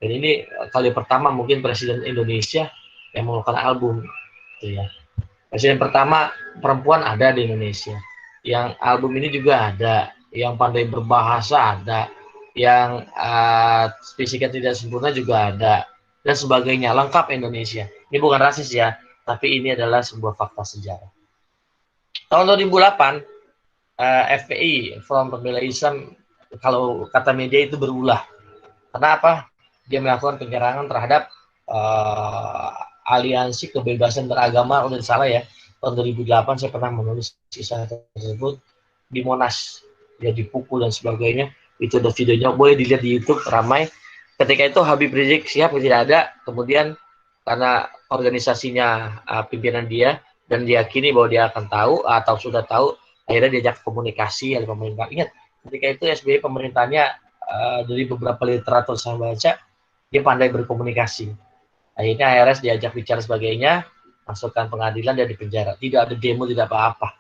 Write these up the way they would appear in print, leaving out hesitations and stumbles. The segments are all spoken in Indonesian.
Dan ini kali pertama mungkin presiden Indonesia yang mengeluarkan album, gitu ya. Presiden pertama perempuan ada di Indonesia. Yang album ini juga ada, yang pandai berbahasa ada, yang fisiknya tidak sempurna juga ada, dan sebagainya. Lengkap Indonesia. Ini bukan rasis ya, tapi ini adalah sebuah fakta sejarah. Tahun 2008, FPI, Front Pembela Islam, kalau kata media itu berulah. Karena apa? Dia melakukan penyerangan terhadap aliansi kebebasan beragama, udah salah ya, tahun 2008 saya pernah menulis kisah tersebut di Monas, dia dipukul dan sebagainya. Itu ada videonya, boleh dilihat di YouTube, ramai. Ketika itu Habib Rizik Syihab tidak ada, kemudian karena organisasinya pimpinan dia dan diyakini bahwa dia akan tahu atau sudah tahu, akhirnya diajak komunikasi oleh pemerintah. Ingat, ketika itu SBY pemerintahnya dari beberapa literatur saya baca, dia pandai berkomunikasi. Akhirnya HRS diajak bicara sebagainya, masukkan pengadilan, dia dipenjara. Tidak ada demo, tidak apa-apa.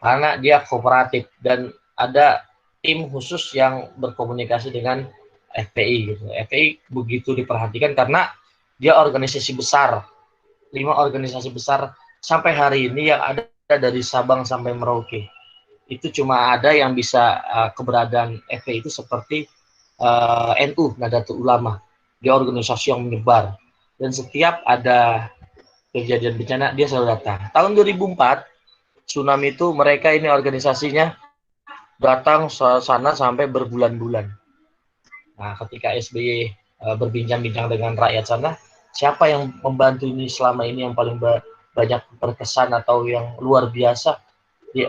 Karena dia kooperatif dan ada tim khusus yang berkomunikasi dengan FPI gitu. FPI begitu diperhatikan karena dia organisasi besar, 5 organisasi besar sampai hari ini yang ada dari Sabang sampai Merauke. Itu cuma ada yang bisa keberadaan FPI itu seperti NU, Nahdlatul Ulama. Dia organisasi yang menyebar. Dan setiap ada kejadian bencana, dia selalu datang. Tahun 2004, tsunami itu mereka ini organisasinya datang sana sampai berbulan-bulan. Nah, ketika SBY berbincang-bincang dengan rakyat sana, siapa yang membantu ini selama ini yang paling banyak berkesan atau yang luar biasa?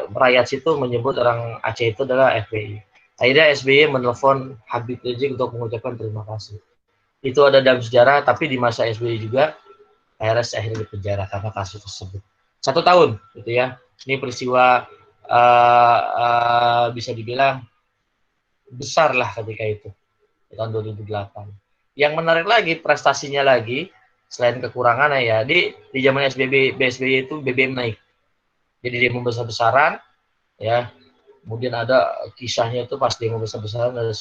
Rakyat situ menyebut orang Aceh itu adalah FPI. Akhirnya SBY menelpon Habib Rizik untuk mengucapkan terima kasih. Itu ada dalam sejarah, tapi di masa SBY juga HRS akhirnya dipenjara karena kasus tersebut. 1 tahun, gitu ya. Ini peristiwa bisa dibilang besar lah ketika itu, di tahun 2008. Yang menarik lagi, prestasinya lagi, selain kekurangannya ya, di zaman BSBY itu BBM naik. Jadi demo besar-besaran, ya. Kemudian ada kisahnya itu pas demo besar-besaran ada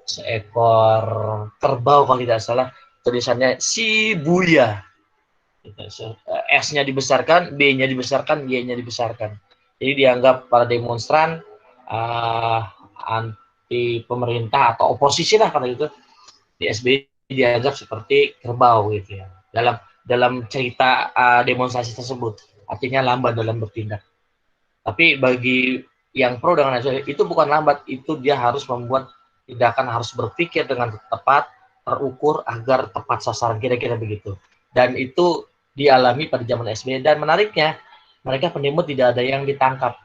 seekor kerbau kalau tidak salah, tulisannya Shibuya. S-nya dibesarkan, B-nya dibesarkan, Y-nya dibesarkan. Jadi dianggap para demonstran anti pemerintah atau oposisi lah pada itu, di SBY dianggap seperti kerbau gitu ya. Dalam cerita demonstrasi tersebut, artinya lambat dalam bertindak. Tapi bagi yang pro dengan SBY itu bukan lambat, itu dia harus membuat tindakan, harus berpikir dengan tepat, terukur agar tepat sasaran, kira-kira begitu. Dan itu dialami pada zaman SBY. Dan menariknya, mereka pendemo tidak ada yang ditangkap.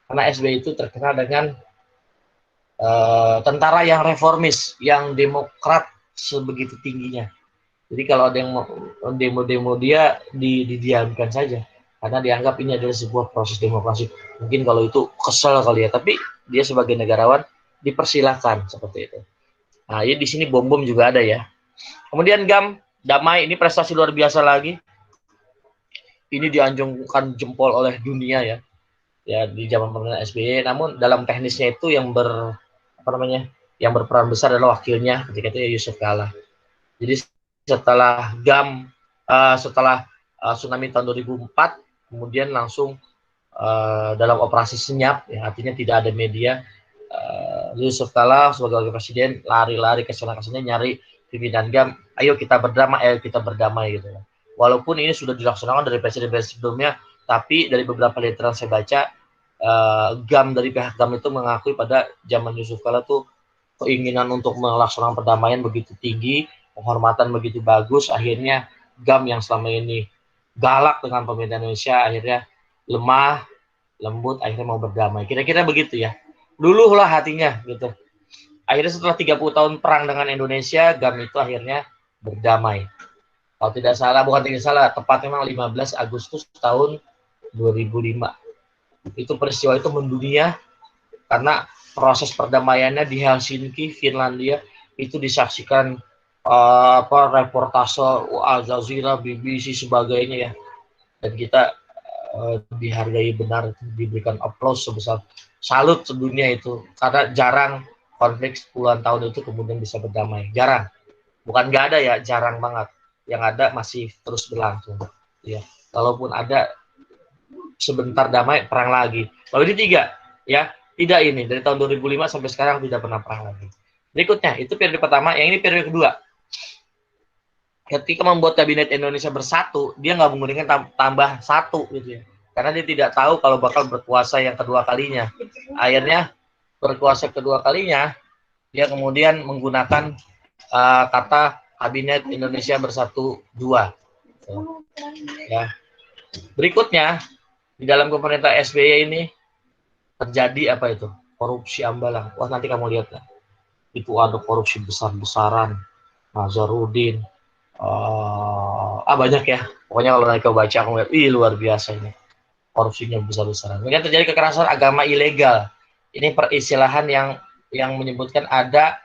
Karena SBY itu terkenal dengan tentara yang reformis, yang demokrat sebegitu tingginya. Jadi kalau ada yang demo-demo dia didiamkan saja. Karena dianggap ini adalah sebuah proses demokrasi. Mungkin kalau itu kesel kali ya, tapi dia sebagai negarawan dipersilakan seperti itu. Nah, ya di sini bom-bom juga ada ya. Kemudian GAM, damai, ini prestasi luar biasa lagi. Ini dianjungkan jempol oleh dunia ya, di zaman pemerintahan SBY. Namun dalam teknisnya itu yang yang berperan besar adalah wakilnya ketika itu Yusuf Kala. Jadi setelah GAM, setelah tsunami tahun 2004, kemudian langsung dalam operasi senyap, ya, artinya tidak ada media. Yusuf Kala sebagai wakil presiden lari-lari ke sana nyari pimpinan GAM, ayo kita berdamai gitu. Walaupun ini sudah dilaksanakan dari presiden-presiden sebelumnya, tapi dari beberapa literan saya baca, GAM dari pihak GAM itu mengakui pada zaman Yusuf Kala tuh keinginan untuk melaksanakan perdamaian begitu tinggi, penghormatan begitu bagus, akhirnya GAM yang selama ini galak dengan pemerintah Indonesia akhirnya lemah, lembut, akhirnya mau berdamai. Kira-kira begitu ya. Luluhlah hatinya gitu. Akhirnya setelah 30 tahun perang dengan Indonesia, GAM itu akhirnya berdamai. Kalau tidak salah, bukan tidak salah, tepat memang 15 Agustus tahun 2005. Itu peristiwa itu mendunia karena proses perdamaiannya di Helsinki, Finlandia, itu disaksikan reportase Al Jazeera, BBC, sebagainya ya. Dan kita dihargai benar, diberikan aplaus sebesar salut sedunia itu, karena jarang konflik puluhan tahun itu kemudian bisa berdamai. Jarang. Bukan nggak ada ya, jarang banget. Yang ada masih terus berlangsung. Ya. Kalaupun ada sebentar damai, perang lagi. Lalu ini tiga, ya. Tidak ini, dari tahun 2005 sampai sekarang tidak pernah perang lagi. Berikutnya, itu periode pertama, yang ini periode kedua. Ketika membuat kabinet Indonesia Bersatu, dia nggak menggunakan tambah satu gitu ya. Karena dia tidak tahu kalau bakal berkuasa yang kedua kalinya. Akhirnya berkuasa kedua kalinya, dia kemudian menggunakan kata kabinet Indonesia Bersatu 2. Ya. Berikutnya, di dalam pemerintah SBY ini terjadi apa itu? Korupsi ambalang. Wah, nanti kamu lihat ya. Itu ada korupsi besar-besaran. Nazarudin. Banyak ya. Pokoknya kalau nanti kau baca, kamu lihat, luar biasa ini. Korupsinya besar-besaran. Kemudian terjadi kekerasan agama ilegal. Ini peristilahan yang menyebutkan ada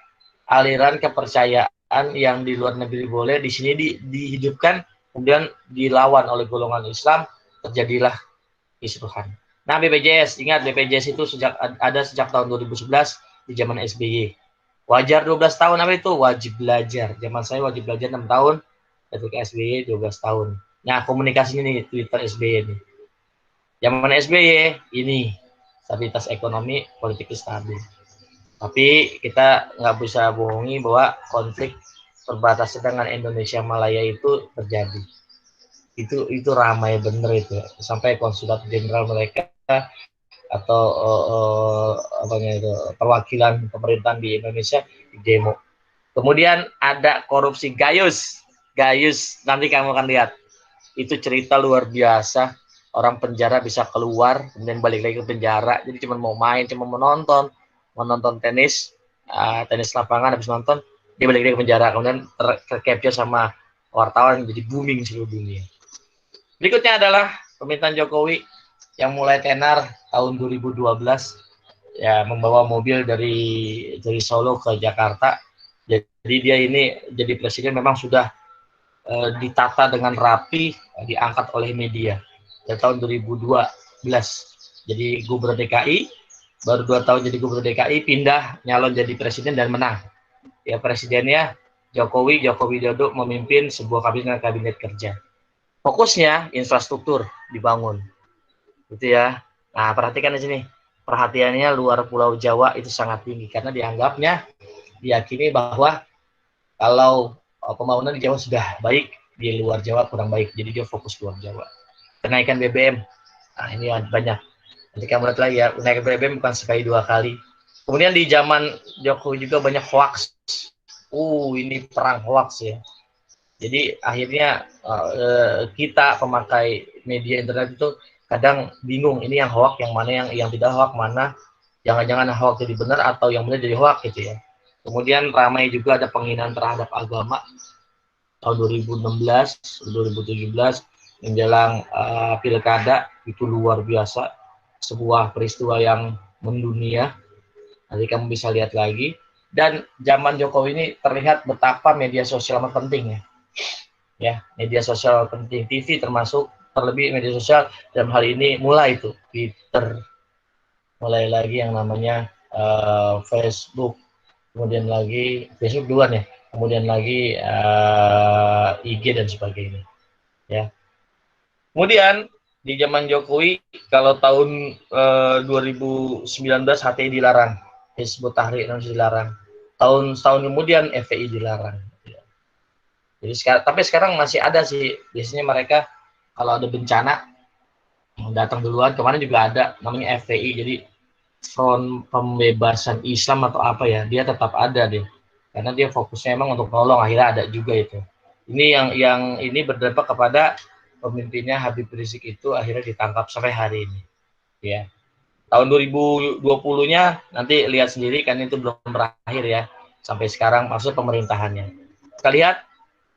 aliran kepercayaan yang di luar negeri boleh, di sini dihidupkan, kemudian dilawan oleh golongan Islam, terjadilah kisruhan. Nah, BPJS, ingat BPJS itu ada sejak tahun 2011 di zaman SBY. Wajar 12 tahun apa itu? Wajib belajar. Zaman saya wajib belajar 6 tahun, ketika SBY 12 tahun. Nah, komunikasinya nih Twitter SBY ini. Zaman SBY ini stabilitas ekonomi politik stabil. Tapi kita nggak bisa bohongi bahwa konflik perbatasan dengan Indonesia Malaya itu terjadi. Itu ramai bener itu, sampai konsulat jenderal mereka atau perwakilan pemerintahan di Indonesia di demo. Kemudian ada korupsi Gayus. Gayus nanti kamu akan lihat. Itu cerita luar biasa. Orang penjara bisa keluar, kemudian balik lagi ke penjara. Jadi cuma mau main, cuma menonton tenis, tenis lapangan, habis nonton, dia balik lagi ke penjara. Kemudian tercapture sama wartawan, jadi booming seluruh dunia. Berikutnya adalah pemerintahan Jokowi yang mulai tenar tahun 2012, ya, membawa mobil dari Solo ke Jakarta. Jadi dia ini jadi presiden memang sudah ditata dengan rapi, diangkat oleh media dari tahun 2012. Jadi gubernur DKI, baru 2 tahun jadi gubernur DKI, pindah nyalon jadi presiden dan menang. Ya, presidennya Jokowi Widodo memimpin sebuah kabinet kerja. Fokusnya infrastruktur dibangun, gitu ya. Nah, perhatikan di sini, perhatiannya luar Pulau Jawa itu sangat tinggi karena diyakini bahwa kalau pembangunan di Jawa sudah baik, di luar Jawa kurang baik, jadi dia fokus luar Jawa. Kenaikan BBM, nah ini banyak. Nanti kamu lihat lagi ya, kenaikan BBM bukan sekali 2 kali. Kemudian di zaman Jokowi juga banyak hoax. Ini perang hoax ya. Jadi akhirnya kita pemakai media internet itu kadang bingung, ini yang hoax, yang mana yang tidak hoax, mana jangan-jangan hoax jadi benar atau yang benar jadi hoax gitu ya. Kemudian ramai juga ada penghinaan terhadap agama tahun 2016, 2017 menjelang pilkada, itu luar biasa, sebuah peristiwa yang mendunia. Nanti kamu bisa lihat lagi. Dan zaman Jokowi ini terlihat betapa media sosial amat penting ya. Media sosial penting, TV termasuk, terlebih media sosial dalam hal ini mulai itu Twitter, mulai lagi yang namanya Facebook, kemudian lagi Facebook duluan ya, kemudian lagi IG dan sebagainya ya. Kemudian di zaman Jokowi, kalau tahun 2019 HTI dilarang, Hizbut Tahrir Indonesia dilarang, tahun kemudian FPI dilarang. Jadi tapi sekarang masih ada sih, biasanya mereka kalau ada bencana datang duluan. Kemarin juga ada namanya FPI, jadi Front Pembebasan Islam atau apa ya, dia tetap ada deh, karena dia fokusnya emang untuk nolong. Akhirnya ada juga itu. Ini yang ini berdampak kepada pemimpinnya Habib Rizik, itu akhirnya ditangkap sampai hari ini ya. Tahun 2020-nya nanti lihat sendiri kan, itu belum berakhir ya sampai sekarang, maksud pemerintahannya. Kita lihat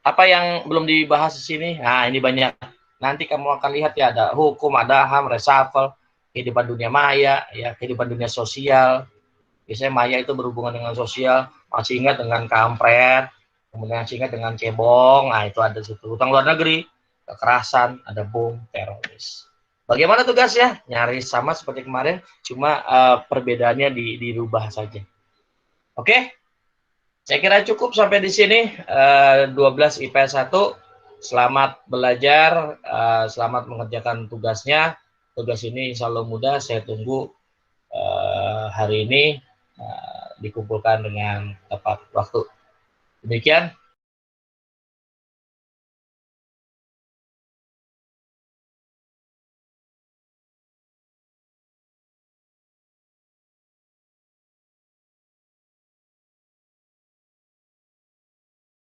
apa yang belum dibahas di sini. Nah, ini banyak. Nanti kamu akan lihat ya, ada hukum, ada HAM, reshuffle, kehidupan dunia maya, ya, kehidupan dunia sosial. Biasanya maya itu berhubungan dengan sosial. Masih ingat dengan kampret, kemudian masih ingat dengan cebong. Nah, itu ada situ. Utang luar negeri, kekerasan, ada bom, teroris. Bagaimana tugasnya? Nyaris sama seperti kemarin, cuma perbedaannya dirubah saja. Oke, saya kira cukup sampai di sini. 12 IPS 1. Selamat belajar, selamat mengerjakan tugasnya. Tugas ini insya Allah mudah. Saya tunggu hari ini dikumpulkan dengan tepat waktu. Demikian.